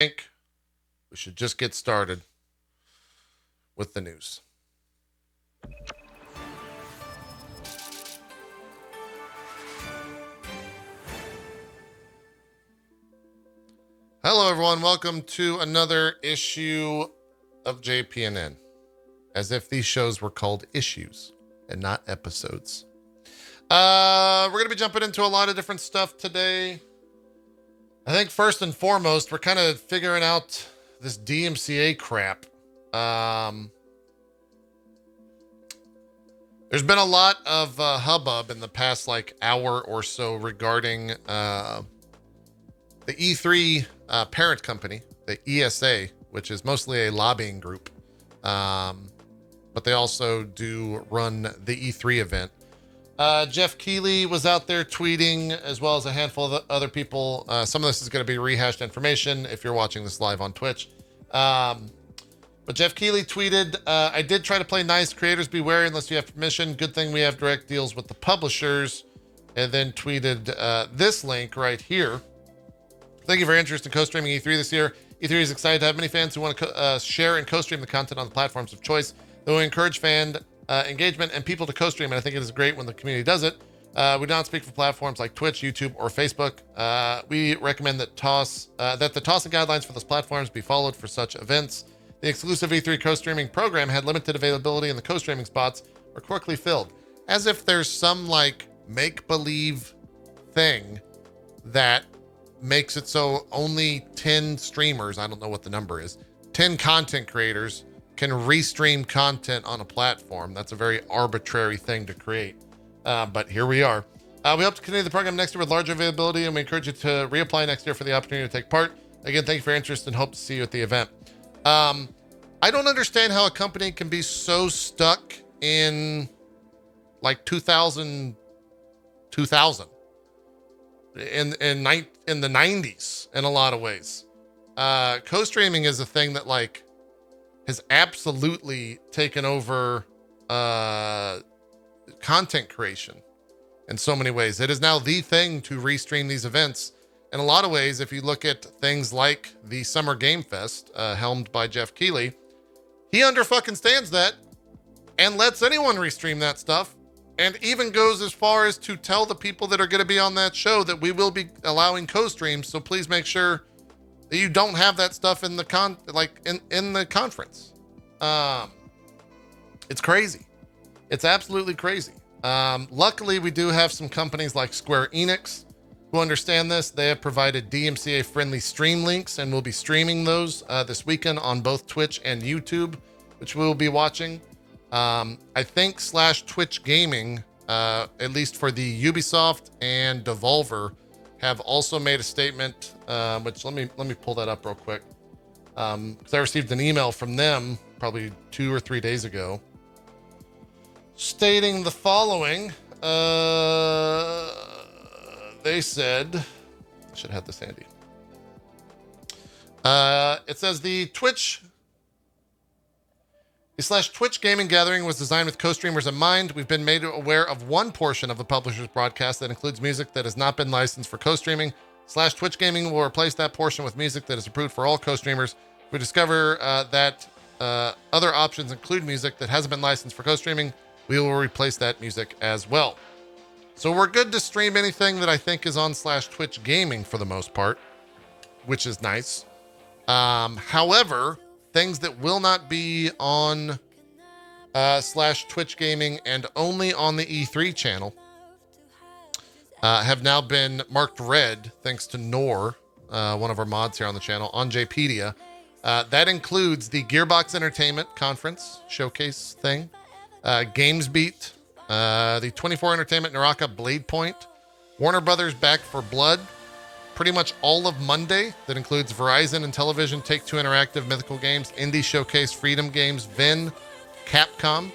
think we should just get started with the news. Hello, everyone. Welcome to another issue of JPNN. As if these shows were called issues and not episodes. We're going to be jumping into a lot of different stuff today. I think first and foremost, we're kind of figuring out this DMCA crap. There's been a lot of hubbub in the past hour or so regarding the E3 parent company, the ESA, which is mostly a lobbying group. But they also do run the E3 event. Jeff Keighley was out there tweeting, as well as a handful of other people. Some of this is going to be rehashed information if you're watching this live on Twitch. But Jeff Keighley tweeted, I did try to play nice. Creators beware unless you have permission. Good thing we have direct deals with the publishers. And then tweeted this link right here. Thank you for your interest in co-streaming E3 this year. E3 is excited to have many fans who want to share and co-stream the content on the platforms of choice. They will encourage fan engagement and people to co-stream, and I think it is great when the community does it. We do not speak for platforms like Twitch, YouTube, or Facebook. We recommend that the TOS and guidelines for those platforms be followed for such events. The exclusive E3 co-streaming program had limited availability, and the co-streaming spots were quickly filled. As if there's some make-believe thing that makes it so only 10 streamers, I don't know what the number is, 10 content creators can restream content on a platform. That's a very arbitrary thing to create. But here we are. We hope to continue the program next year with larger availability, and we encourage you to reapply next year for the opportunity to take part. Again, thank you for your interest and hope to see you at the event. I don't understand how a company can be so stuck in 2000 in the 90s in a lot of ways. Co-streaming is a thing that has absolutely taken over content creation in so many ways. It is now the thing to restream these events. In a lot of ways, if you look at things like the Summer Game Fest, helmed by Jeff Keighley, he stands that and lets anyone restream that stuff, and even goes as far as to tell the people that are going to be on that show that we will be allowing co-streams, so please make sure that you don't have that stuff in the in the conference. It's crazy. It's absolutely crazy. Luckily, we do have some companies like Square Enix who understand this. They have provided DMCA friendly stream links, and we'll be streaming those this weekend on both Twitch and YouTube, which we will be watching. I think /Twitch Gaming, at least for the Ubisoft and Devolver, have also made a statement, which let me pull that up real quick. Because I received an email from them probably 2 or 3 days ago stating the following. They said, I should have this handy. It says the Twitch gaming gathering was designed with co-streamers in mind. We've been made aware of one portion of the publisher's broadcast that includes music that has not been licensed for co-streaming. /Twitch Gaming will replace that portion with music that is approved for all co-streamers. If we discover that other options include music that hasn't been licensed for co-streaming, we will replace that music as well. So we're good to stream anything that I think is on /Twitch Gaming for the most part, which is nice. However, things that will not be on /Twitch Gaming and only on the E3 channel have now been marked red, thanks to Nor, one of our mods here on the channel, on JPedia. That includes the Gearbox Entertainment Conference showcase thing, GamesBeat, the 24 Entertainment Naraka Blade Point, Warner Brothers Back for Blood, pretty much all of Monday. That includes Verizon and Television, Take-Two Interactive, Mythical Games, Indie Showcase, Freedom Games, Vin, Capcom.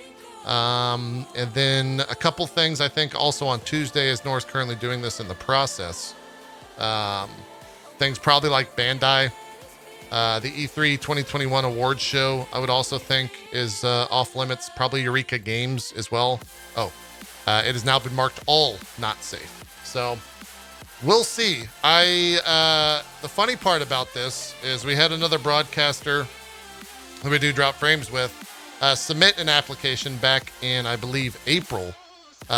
And then a couple things I think also on Tuesday, as Nora's currently doing this in the process. Things probably like Bandai, the E3 2021 awards show, I would also think is off limits. Probably Eureka Games as well. It has now been marked all not safe. So We'll see. The funny part about this is we had another broadcaster who we do drop frames with submit an application back in, I believe, April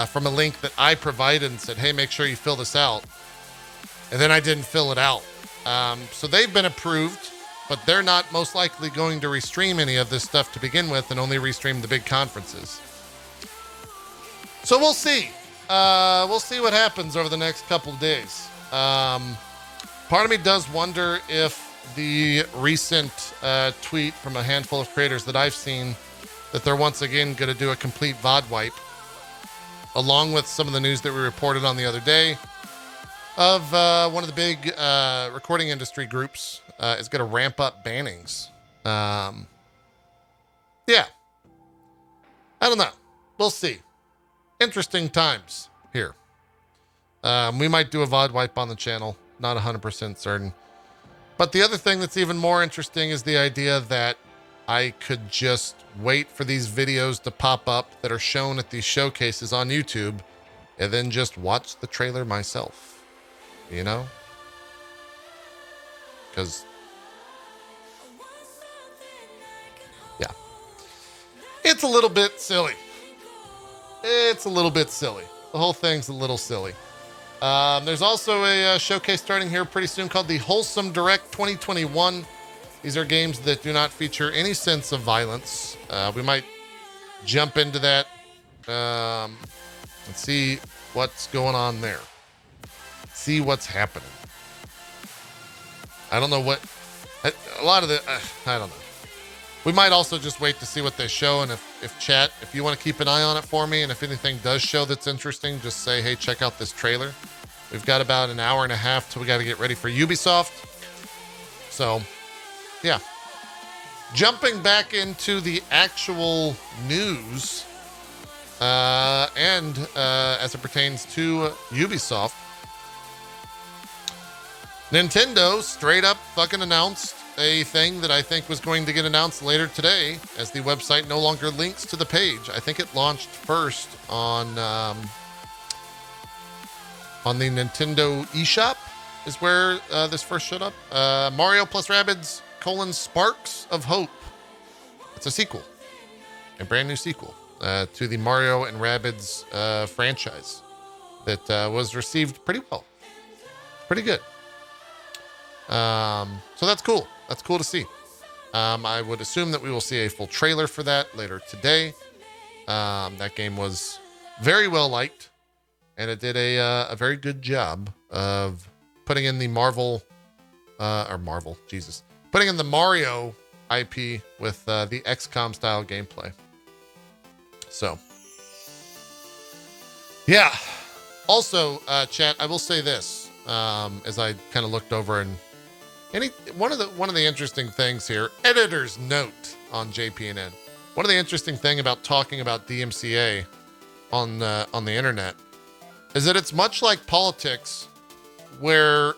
from a link that I provided and said, hey, make sure you fill this out. And then I didn't fill it out. So they've been approved, but they're not most likely going to restream any of this stuff to begin with and only restream the big conferences. So we'll see. We'll see what happens over the next couple of days. Part of me does wonder if the recent tweet from a handful of creators that I've seen that they're once again going to do a complete VOD wipe, along with some of the news that we reported on the other day of one of the big recording industry groups is going to ramp up bannings. Yeah. I don't know. We'll see. Interesting times here. We might do a VOD wipe on the channel. Not 100% certain. But the other thing that's even more interesting is the idea that I could just wait for these videos to pop up that are shown at these showcases on YouTube and then just watch the trailer myself. You know? Because, yeah. It's a little bit silly. It's a little bit silly. The whole thing's a little silly. There's also a showcase starting here pretty soon called the Wholesome Direct 2021. These are games that do not feature any sense of violence. We might jump into that and see what's going on there. See what's happening. I don't know what... A lot of the... I don't know. We might also just wait to see what they show, and if chat, if you want to keep an eye on it for me, and if anything does show that's interesting, just say, hey, check out this trailer. We've got about an hour and a half till we got to get ready for Ubisoft. So, yeah. Jumping back into the actual news, and as it pertains to Ubisoft, Nintendo straight up fucking announced a thing that I think was going to get announced later today, as the website no longer links to the page. I think it launched first on the Nintendo eShop is where this first showed up. Mario plus Rabbids : Sparks of Hope. It's a sequel, a brand new sequel to the Mario and Rabbids franchise that was received pretty well. Pretty good. So that's cool. That's cool to see. I would assume that we will see a full trailer for that later today. That game was very well liked, and it did a very good job of putting in the putting in the Mario IP with the XCOM style gameplay. So, yeah. Also, chat, I will say this, as I kind of looked over and one of the interesting things here, editor's note on JPNN. One of the interesting thing about talking about DMCA on the internet is that it's much like politics, where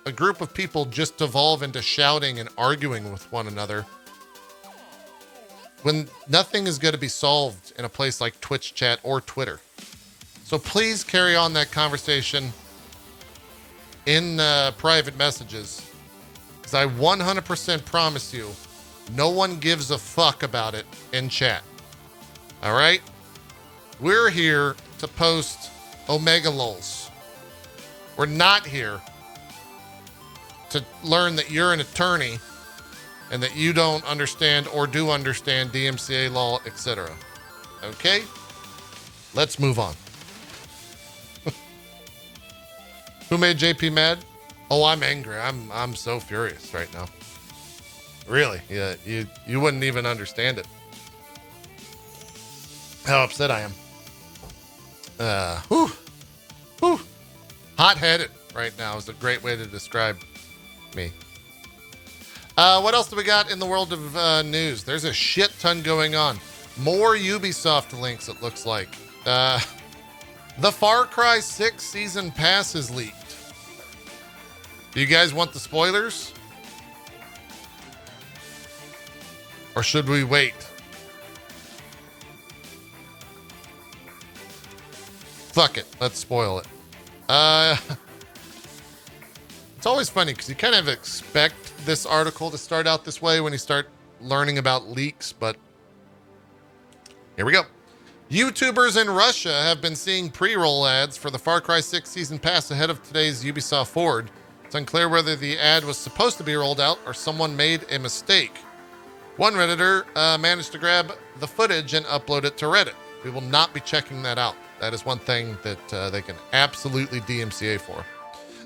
a group of people just devolve into shouting and arguing with one another when nothing is going to be solved in a place like Twitch chat or Twitter. So please carry on that conversation in private messages. Because I 100% promise you, no one gives a fuck about it in chat. All right? We're here to post Omega lols. We're not here to learn that you're an attorney and that you don't understand or do understand DMCA law, etc. Okay? Let's move on. Who made JP mad? Oh, I'm angry. I'm so furious right now. Really? Yeah, you wouldn't even understand it. How upset I am. Hot-headed right now is a great way to describe me. What else do we got in the world of news? There's a shit ton going on. More Ubisoft links, it looks like. The Far Cry 6 Season Pass is leaked. Do you guys want the spoilers? Or should we wait? Fuck it. Let's spoil it. always funny because you kind of expect this article to start out this way when you start learning about leaks, but here we go. YouTubers in Russia have been seeing pre-roll ads for the Far Cry 6 Season Pass ahead of today's Ubisoft Forward. It's unclear whether the ad was supposed to be rolled out or someone made a mistake. One Redditor managed to grab the footage and upload it to Reddit. We will not be checking that out. That is one thing that they can absolutely DMCA for.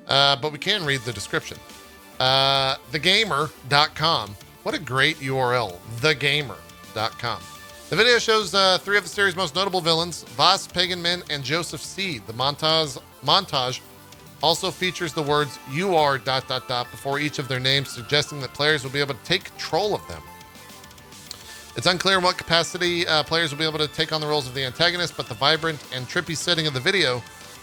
But we can read the description. Thegamer.com. What a great URL. Thegamer.com. The video shows three of the series' most notable villains, Voss, Pagan Min, and Joseph Seed. The montage also features the words "you are ... before each of their names, suggesting that players will be able to take control of them. It's unclear in what capacity players will be able to take on the roles of the antagonist, but the vibrant and trippy setting of the video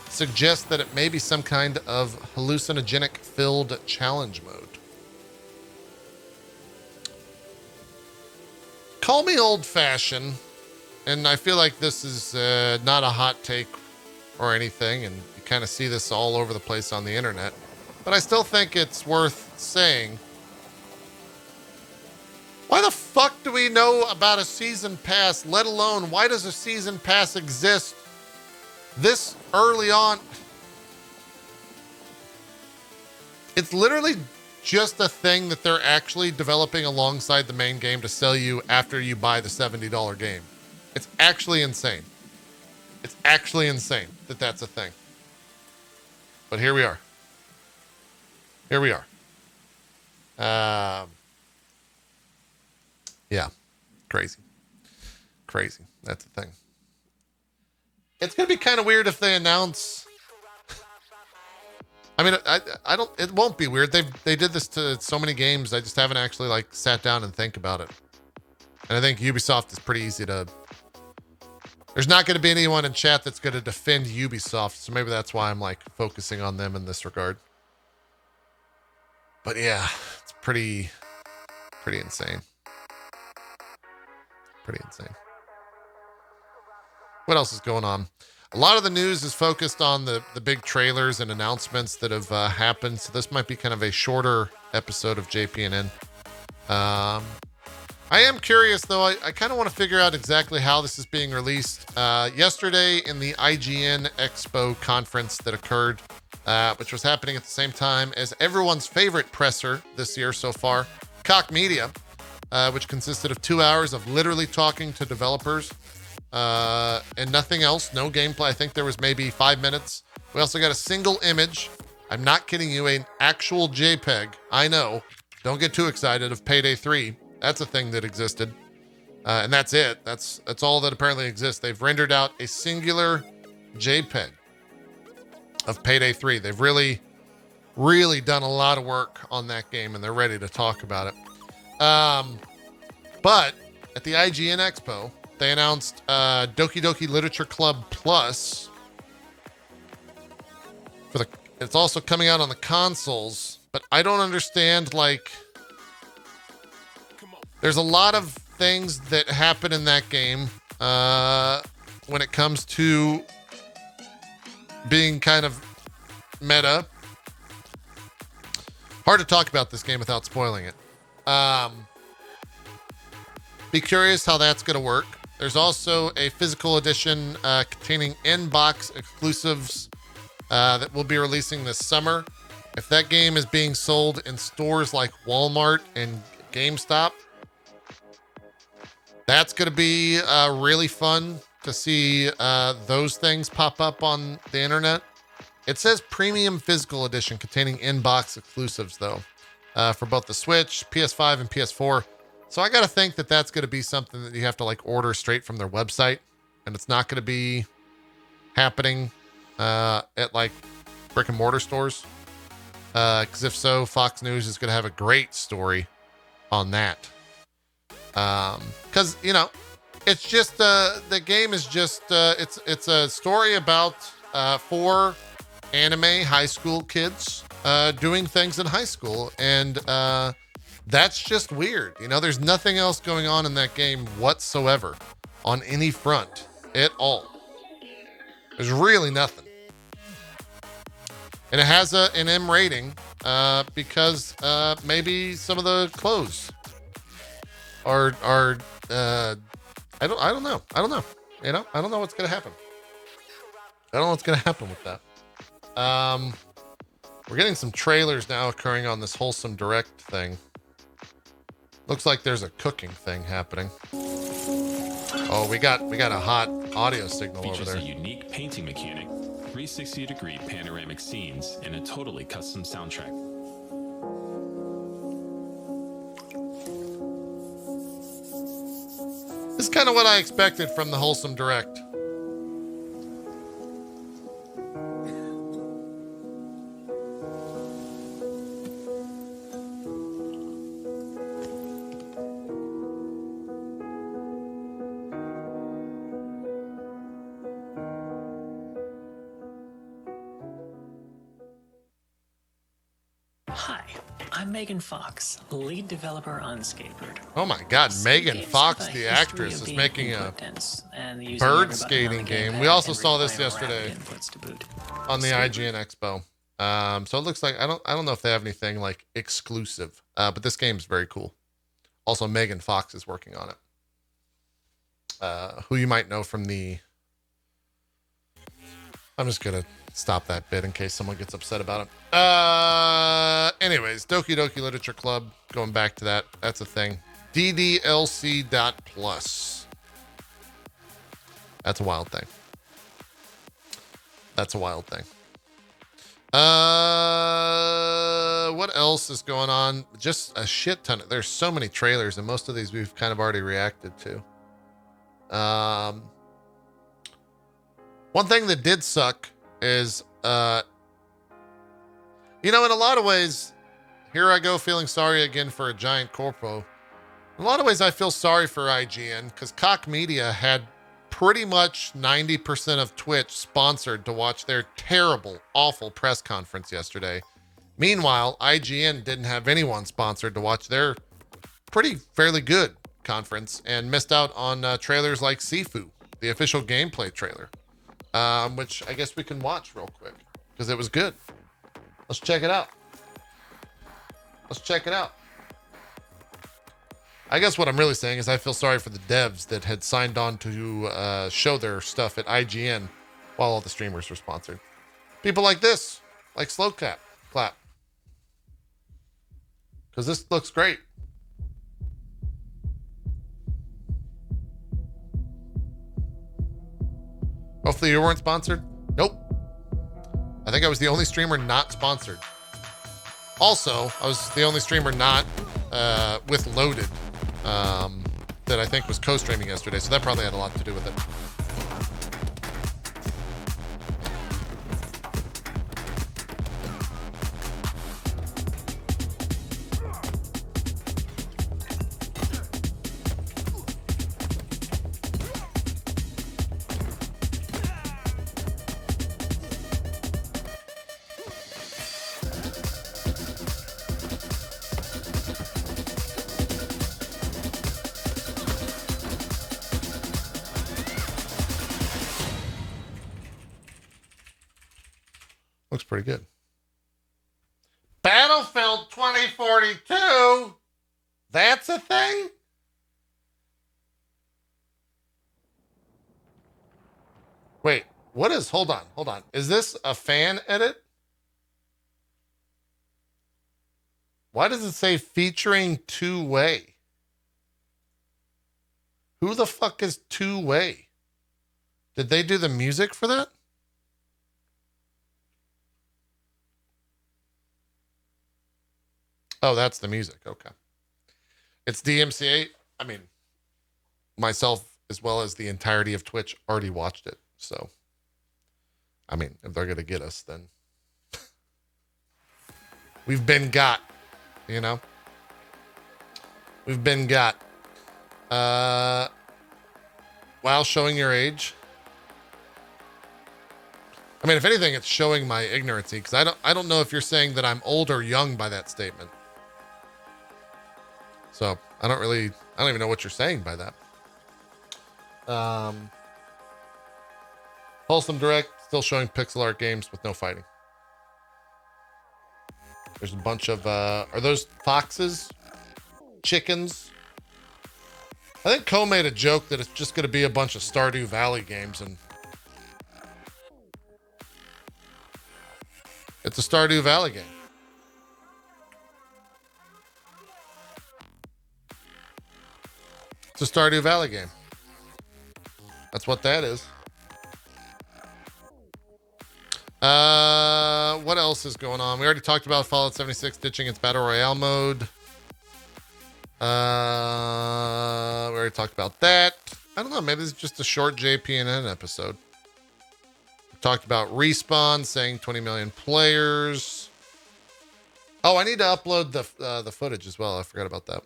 suggests that it may be some kind of hallucinogenic-filled challenge mode. Call me old-fashioned, and I feel like this is not a hot take or anything, and you kind of see this all over the place on the internet, but I still think it's worth saying. Why the fuck do we know about a season pass, let alone why does a season pass exist this early on? It's literally just a thing that they're actually developing alongside the main game to sell you after you buy the $70 game. It's actually insane. It's actually insane that that's a thing. But here we are. Here we are. Yeah. Crazy. Crazy. That's the thing. It's going to be kind of weird if they announce... I mean, I don't, it won't be weird. They did this to so many games. I just haven't actually like sat down and think about it. And I think Ubisoft is pretty easy to, there's not going to be anyone in chat that's going to defend Ubisoft. So maybe that's why I'm like focusing on them in this regard. But yeah, it's pretty insane. Pretty insane. What else is going on? A lot of the news is focused on the big trailers and announcements that have happened. So this might be kind of a shorter episode of JPNN. I am curious, though. I kind of want to figure out exactly how this is being released. Yesterday in the IGN Expo conference that occurred, which was happening at the same time as everyone's favorite presser this year so far, Koch Media, which consisted of 2 hours of literally talking to developers. And nothing else, no gameplay. I think there was maybe 5 minutes. We also got a single image. I'm not kidding you, an actual JPEG. I know. Don't get too excited of Payday 3. That's a thing that existed. And that's it. That's all that apparently exists. They've rendered out a singular JPEG of Payday 3. They've really done a lot of work on that game, and they're ready to talk about it. But at the IGN Expo, they announced Doki Doki Literature Club Plus. It's also coming out on the consoles, but I don't understand, like, there's a lot of things that happen in that game when it comes to being kind of meta. Hard to talk about this game without spoiling it. Be curious how that's going to work. There's also a physical edition containing in-box exclusives that we'll be releasing this summer. If that game is being sold in stores like Walmart and GameStop, that's going to be really fun to see those things pop up on the internet. It says premium physical edition containing in-box exclusives, though, for both the Switch, PS5, and PS4. So I got to think that that's going to be something that you have to like order straight from their website, and it's not going to be happening at like brick and mortar stores. Because if so, Fox News is going to have a great story on that. Because, you know, it's just the game is just it's a story about 4 anime high school kids doing things in high school, and that's just weird. You know, there's nothing else going on in that game whatsoever on any front at all. There's really nothing. And it has an M rating, because maybe some of the clothes are I don't know. You know, I don't know what's gonna happen. I don't know what's gonna happen with that. We're getting some trailers now occurring on this Wholesome Direct thing. Looks like there's a cooking thing happening. Oh, we got a hot audio signal over there. Features a unique painting mechanic, 360-degree panoramic scenes, and a totally custom soundtrack. This is kind of what I expected from the Wholesome Direct. Hi, I'm Megan Fox, lead developer on Skateboard. Oh my god, Megan Fox, the actress, is making a bird skating game. We also saw this yesterday on the IGN Expo. So it looks like I don't know if they have anything like exclusive, but this game's very cool. Also, Megan Fox is working on it. Who you might know from the... I'm just gonna stop that bit in case someone gets upset about it. Anyways, Doki Doki Literature Club, going back to that, that's a thing. DDLC.plus. That's a wild thing. That's a wild thing. What else is going on? Just a shit ton. There's so many trailers, and most of these we've kind of already reacted to. One thing that did suck is, you know, in a lot of ways, here I go feeling sorry again for a giant corpo. In a lot of ways, I feel sorry for IGN because Koch Media had pretty much 90% of Twitch sponsored to watch their terrible, awful press conference yesterday. Meanwhile, IGN didn't have anyone sponsored to watch their fairly good conference and missed out on trailers like Sifu, the official gameplay trailer, which I guess we can watch real quick because it was good. Let's check it out. Let's check it out. I guess what I'm really saying is I feel sorry for the devs that had signed on to show their stuff at IGN while all the streamers were sponsored. People like this, like Slow Clap. Because this looks great. Hopefully you weren't sponsored. Nope. I think I was the only streamer not sponsored. Also, I was the only streamer not with Loaded that I think was co-streaming yesterday, so that probably had a lot to do with it. Looks pretty good. Battlefield 2042? That's a thing? Wait, what is, hold on. Is this a fan edit? Why does it say featuring two-way? Who the fuck is two-way? Did they do the music for that? Oh, that's the music. Okay. It's DMCA. I mean, myself as well as the entirety of Twitch already watched it. So, I mean, if they're going to get us, then we've been got, you know? We've been got. While showing your age. I mean, if anything, it's showing my ignorancy because I don't know if you're saying that I'm old or young by that statement. So I don't even know what you're saying by that. Wholesome Direct, still showing pixel art games with no fighting. There's a bunch of, are those foxes? Chickens? I think Cole made a joke that it's just going to be a bunch of Stardew Valley games, and it's a Stardew Valley game. It's a Stardew Valley game. That's what that is. What else is going on? We already talked about Fallout 76 ditching its Battle Royale mode. We already talked about that. I don't know. Maybe it's just a short JPNN episode. We talked about Respawn saying 20 million players. Oh, I need to upload the footage as well. I forgot about that.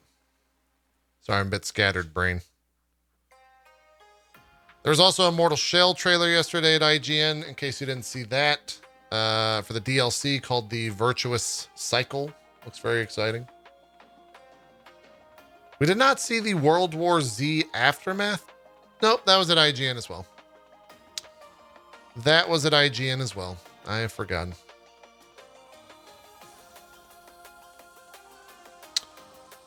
Sorry, I'm a bit scattered brain. There was also a Mortal Shell trailer yesterday at IGN, in case you didn't see that, for the DLC called The Virtuous Cycle. Looks very exciting. We did not see the World War Z Aftermath. Nope, that was at IGN as well. That was at IGN as well. I have forgotten.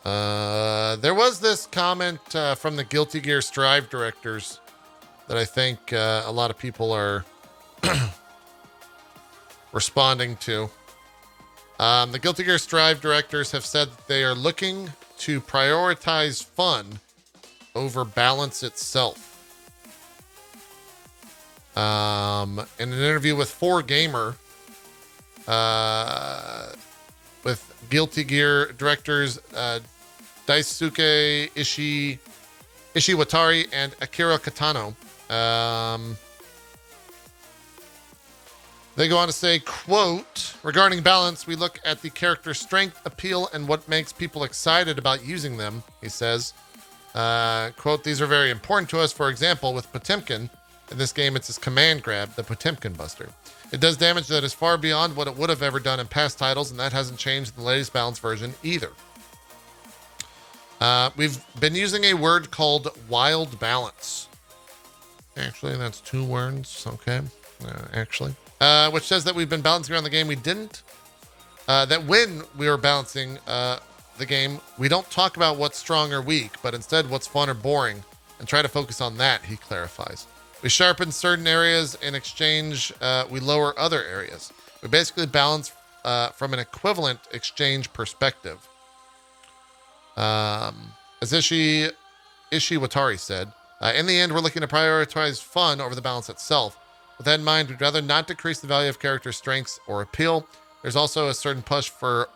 There was this comment from the Guilty Gear Strive directors that I think a lot of people are responding to. The Guilty Gear Strive directors have said that they are looking to prioritize fun over balance itself. In an interview with 4Gamer, with Guilty Gear directors Daisuke Ishiwatari and Akira Katano, they go on to say, quote, regarding balance, we look at the character strength, appeal, and what makes people excited about using them, he says. Quote, these are very important to us. For example, with Potemkin, in this game, it's his command grab, the Potemkin Buster. It does damage that is far beyond what it would have ever done in past titles, and that hasn't changed in the latest balance version either. We've been using a word called wild balance. Actually, that's 2 words. Okay. Which says that we've been balancing around the game. We didn't. That when we were balancing the game, we don't talk about what's strong or weak, but instead what's fun or boring, and try to focus on that, he clarifies. We sharpen certain areas. In exchange, we lower other areas. We basically balance from an equivalent exchange perspective. As Ishiwatari said, in the end, we're looking to prioritize fun over the balance itself. With that in mind, we'd rather not decrease the value of character strengths or appeal. There's also a certain push for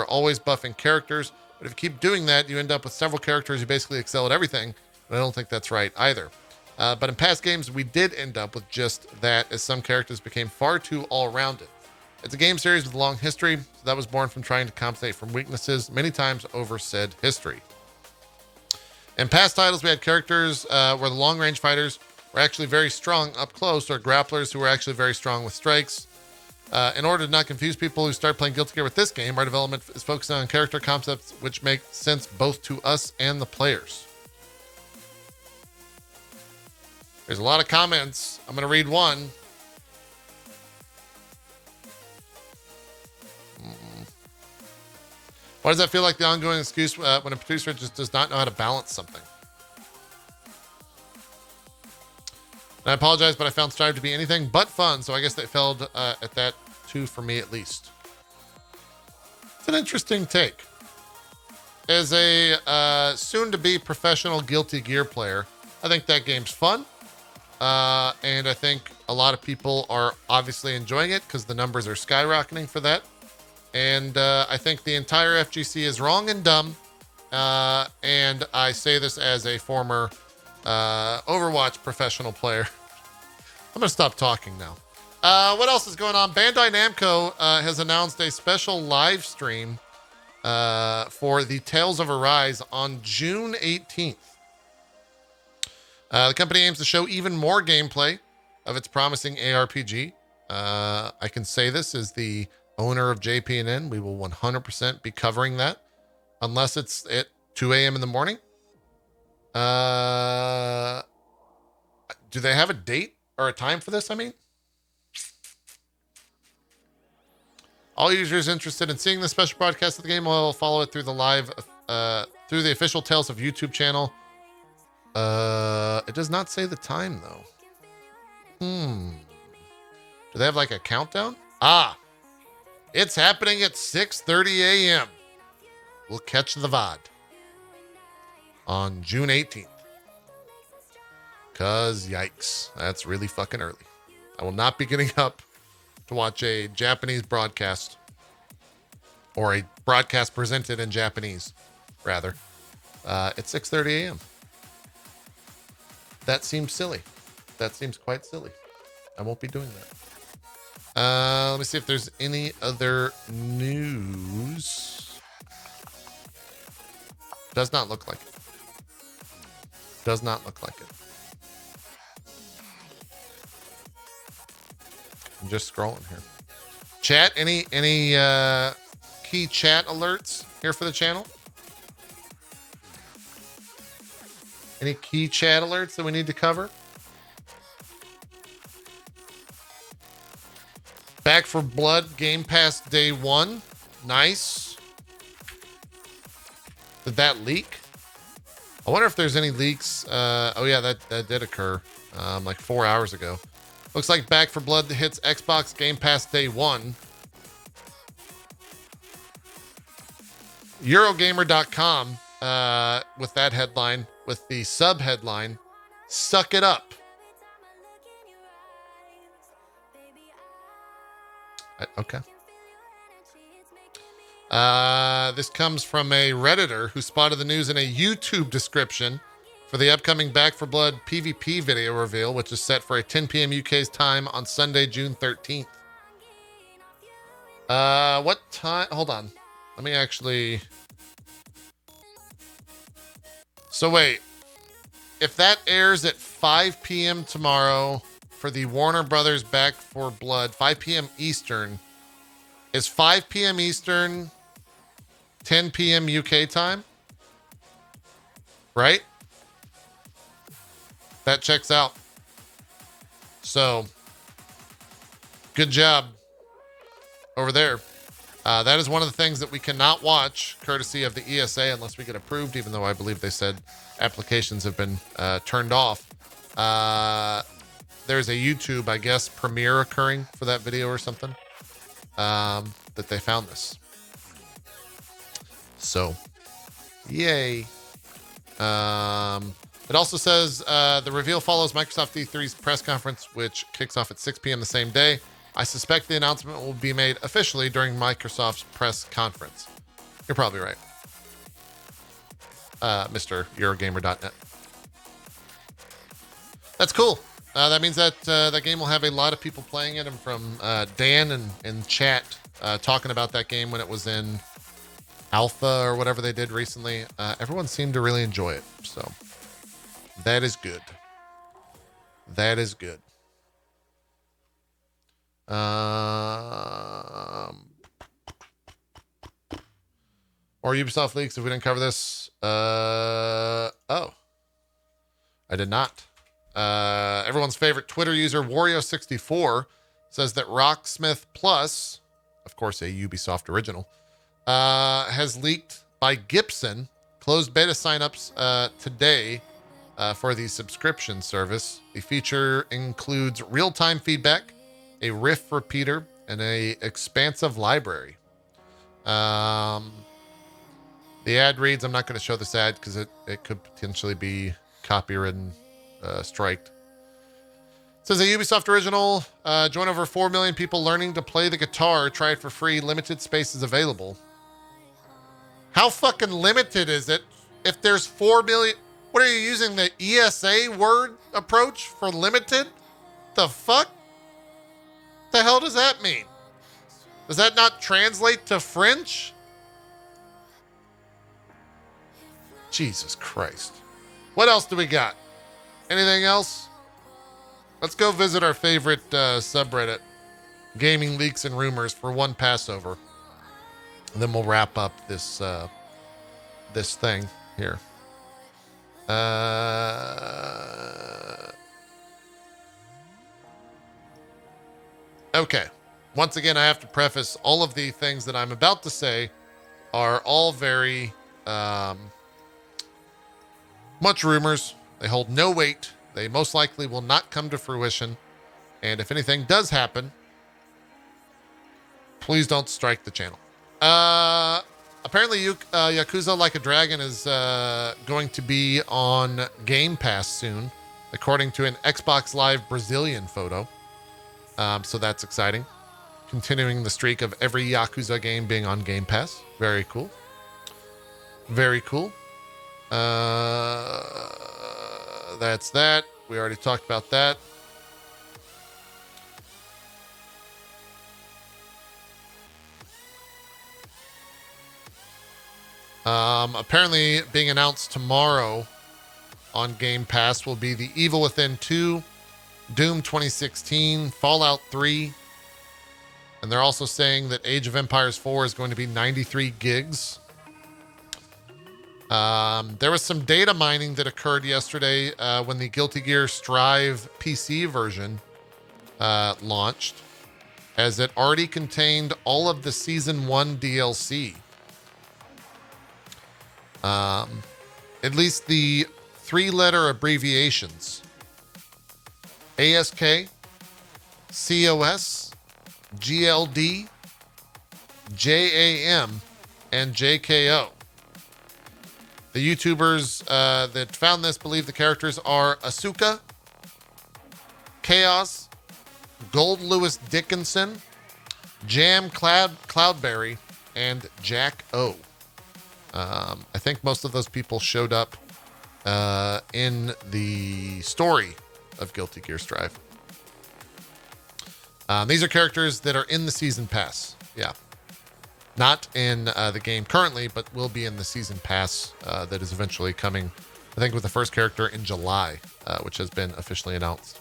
always buffing characters. But if you keep doing that, you end up with several characters who basically excel at everything. But I don't think that's right either. But in past games, we did end up with just that, as some characters became far too all-rounded. It's a game series with a long history, so that was born from trying to compensate from weaknesses many times over said history. In past titles, we had characters where the long-range fighters were actually very strong up close, or grapplers who were actually very strong with strikes. In order to not confuse people who start playing Guilty Gear with this game, our development is focusing on character concepts which make sense both to us and the players. There's a lot of comments. I'm going to read one. Why does that feel like the ongoing excuse when a producer just does not know how to balance something? And I apologize, but I found Strive to be anything but fun, so I guess they failed at that too, for me at least. It's an interesting take. As a soon-to-be professional Guilty Gear player, I think that game's fun. And I think a lot of people are obviously enjoying it because the numbers are skyrocketing for that. And I think the entire FGC is wrong and dumb. And I say this as a former Overwatch professional player. I'm going to stop talking now. What else is going on? Bandai Namco has announced a special live stream for the Tales of Arise on June 18th. The company aims to show even more gameplay of its promising ARPG. I can say this as the owner of JPNN. We will 100% be covering that unless it's at 2 a.m. in the morning. Do they have a date or a time for this? I mean, All users interested in seeing the special broadcast of the game will follow it through the through the official Tales of YouTube channel. It does not say the time though. Do they have like a countdown? It's happening at 6:30 a.m. We'll catch the VOD on June 18th. Cause yikes, that's really fucking early. I will not be getting up to watch a Japanese broadcast, or a broadcast presented in Japanese, rather, at 6:30 a.m. That seems silly. That seems quite silly. I won't be doing that. Let me see if there's any other news. Does not look like it. Does not look like it. I'm just scrolling here. Chat, any key chat alerts here for the channel? Any key chat alerts that we need to cover? Back for Blood Game Pass Day 1. Nice. Did that leak? I wonder if there's any leaks. Oh yeah, that did occur like 4 hours ago. Looks like Back for Blood hits Xbox Game Pass Day 1. Eurogamer.com with that headline, with the sub headline, "Suck It Up." Okay. This comes from a Redditor who spotted the news in a YouTube description for the upcoming Back for Blood PvP video reveal, which is set for a 10 p.m. UK's time on Sunday, June 13th. What time? Hold on. Let me actually... So wait. If that airs at 5 p.m. tomorrow for the Warner Brothers Back for Blood, 5 p.m. Eastern, is 5 p.m. Eastern 10 p.m. UK time? Right? That checks out. So, good job over there. That is one of the things that we cannot watch, courtesy of the ESA, unless we get approved, even though I believe they said applications have been turned off. There's a YouTube, I guess, premiere occurring for that video or something, that they found this. So, yay. It also says the reveal follows Microsoft E3's press conference, which kicks off at 6 p.m. the same day. I suspect the announcement will be made officially during Microsoft's press conference. You're probably right. Mr. Eurogamer.net. That's cool. That means that that game will have a lot of people playing it. And from Dan and chat talking about that game when it was in alpha or whatever they did recently, everyone seemed to really enjoy it. So that is good. That is good. Or Ubisoft leaks if we didn't cover this. Oh, I did not. Everyone's favorite Twitter user, Wario64, says that Rocksmith Plus, of course a Ubisoft original, has leaked by Gibson. Closed beta signups today for the subscription service. The feature includes real-time feedback, a riff repeater, and a expansive library. The ad reads, I'm not going to show this ad because it could potentially be copywritten, striked. It says a Ubisoft original, join over 4 million people learning to play the guitar. Try it for free. Limited spaces available. How fucking limited is it? If there's 4 million, what are you using, the ESA word approach for limited? The fuck? The hell does that mean? Does that not translate to French? Jesus Christ. What else do we got? Anything else? Let's go visit our favorite subreddit, Gaming Leaks and Rumors, for one Passover. And then we'll wrap up this this thing here. Okay. once again, I have to preface all of the things that I'm about to say are all very much rumors. They hold no weight. They most likely will not come to fruition. And if anything does happen, please don't strike the channel. Apparently, Yakuza Like a Dragon is going to be on Game Pass soon, according to an Xbox Live Brazilian photo. So that's exciting. Continuing the streak of every Yakuza game being on Game Pass. Very cool. Very cool. That's that. We already talked about that. Apparently being announced tomorrow on Game Pass will be The Evil Within 2, Doom 2016, Fallout 3, and they're also saying that Age of Empires 4 is going to be 93 gigs. There was some data mining that occurred yesterday when the Guilty Gear Strive PC version launched, as it already contained all of the Season 1 DLC. At least the 3-letter abbreviations: ASK, COS, GLD, JAM, and JKO. The YouTubers that found this believe the characters are Asuka, Chaos, Gold Lewis Dickinson, Jam Cloudberry, and Jack O. I think most of those people showed up in the story of Guilty Gear Strive. These are characters that are in the season pass. Yeah. Not in the game currently, but will be in the season pass that is eventually coming, I think, with the first character in July, which has been officially announced.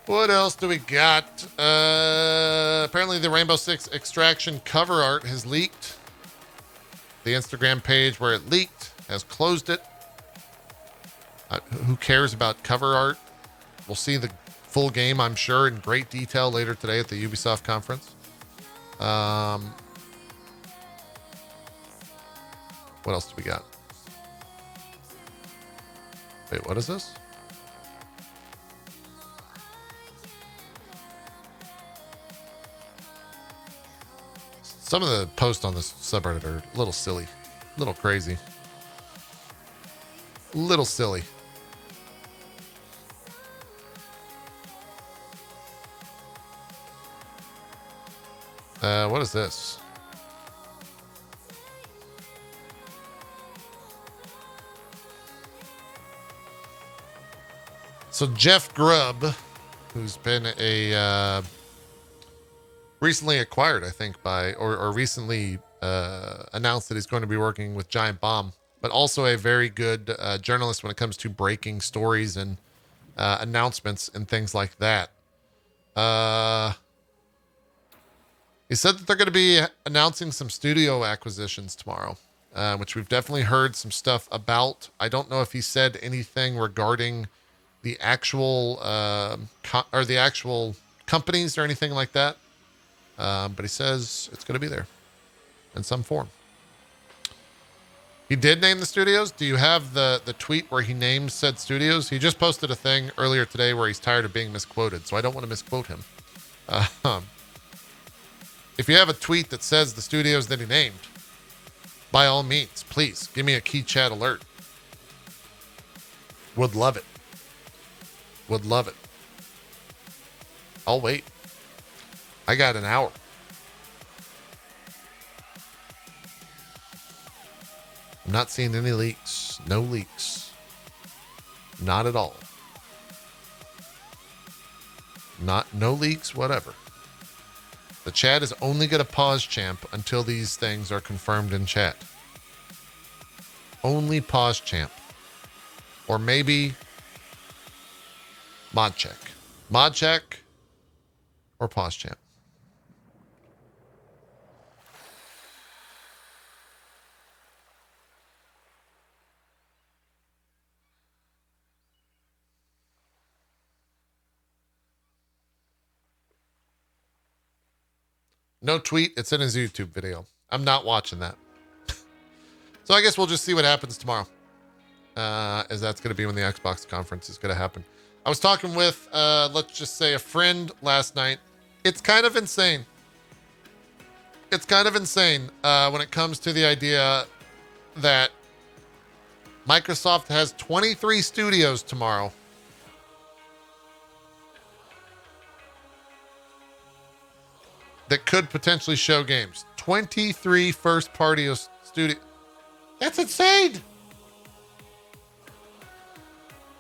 What else do we got? Apparently the Rainbow Six Extraction cover art has leaked. The Instagram page where it leaked has closed it. Who cares about cover art? We'll see the full game, I'm sure, in great detail later today at the Ubisoft conference. What else do we got? Wait, what is this? Some of the posts on this subreddit are a little silly, a little crazy, a little silly. What is this? So Jeff Grubb, who's been a recently acquired, I think, by or recently announced that he's going to be working with Giant Bomb, but also a very good journalist when it comes to breaking stories and announcements and things like that. He said that they're going to be announcing some studio acquisitions tomorrow, which we've definitely heard some stuff about. I don't know if he said anything regarding the actual or the actual companies or anything like that. But he says it's going to be there in some form. He did name the studios. Do you have the tweet where he named said studios? He just posted a thing earlier today where he's tired of being misquoted, so I don't want to misquote him. If you have a tweet that says the studios that he named, by all means, please give me a key chat alert. Would love it. Would love it. I'll wait. I got an hour. I'm not seeing any leaks. No leaks. Not at all. No leaks, whatever. The chat is only going to pause champ until these things are confirmed in chat. Only pause champ. Or maybe mod check. Mod check or pause champ. No tweet. It's in his YouTube video. I'm not watching that. So I guess we'll just see what happens tomorrow. As that's going to be when the Xbox conference is going to happen. I was talking with, let's just say, a friend last night. It's kind of insane. It's kind of insane when it comes to the idea that Microsoft has 23 studios tomorrow. That could potentially show games. 23 first-party studio. That's insane.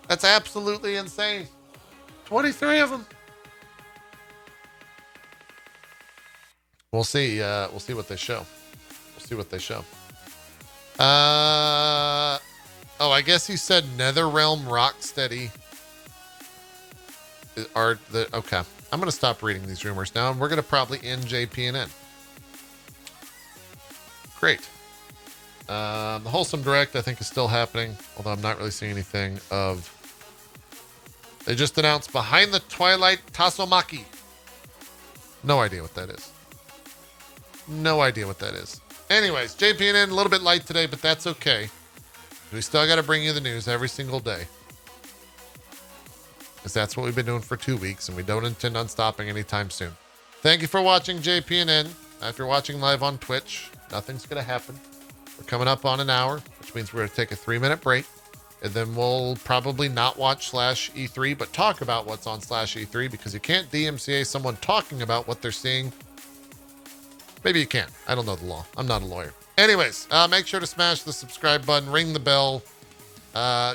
That's absolutely insane. 23 of them. We'll see. We'll see what they show. We'll see what they show. Oh, I guess he said NetherRealm Rocksteady are the okay. I'm gonna stop reading these rumors now, and we're gonna probably end JPNN. Great. The Wholesome Direct, I think, is still happening, although I'm not really seeing anything of. They just announced Behind the Twilight Tassomaki. No idea what that is. No idea what that is. Anyways, JPNN a little bit light today, but that's okay. We still got to bring you the news every single day. Because that's what we've been doing for 2 weeks, and we don't intend on stopping anytime soon. Thank you for watching JPNN. If you're watching live on Twitch, nothing's going to happen. We're coming up on an hour, which means we're going to take a 3-minute break. And then we'll probably not watch /E3, but talk about what's on /E3, because you can't DMCA someone talking about what they're seeing. Maybe you can. I don't know the law. I'm not a lawyer. Anyways, make sure to smash the subscribe button, ring the bell,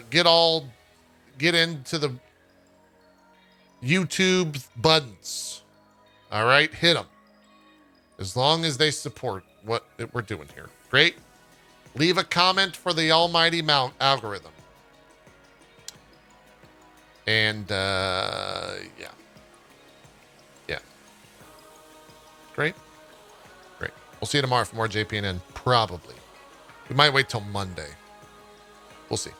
get into the YouTube buttons. All right, hit them. As long as they support what we're doing here. Great. Leave a comment for the almighty algorithm. And, yeah. Great. We'll see you tomorrow for more JPNN, probably. We might wait till Monday. We'll see.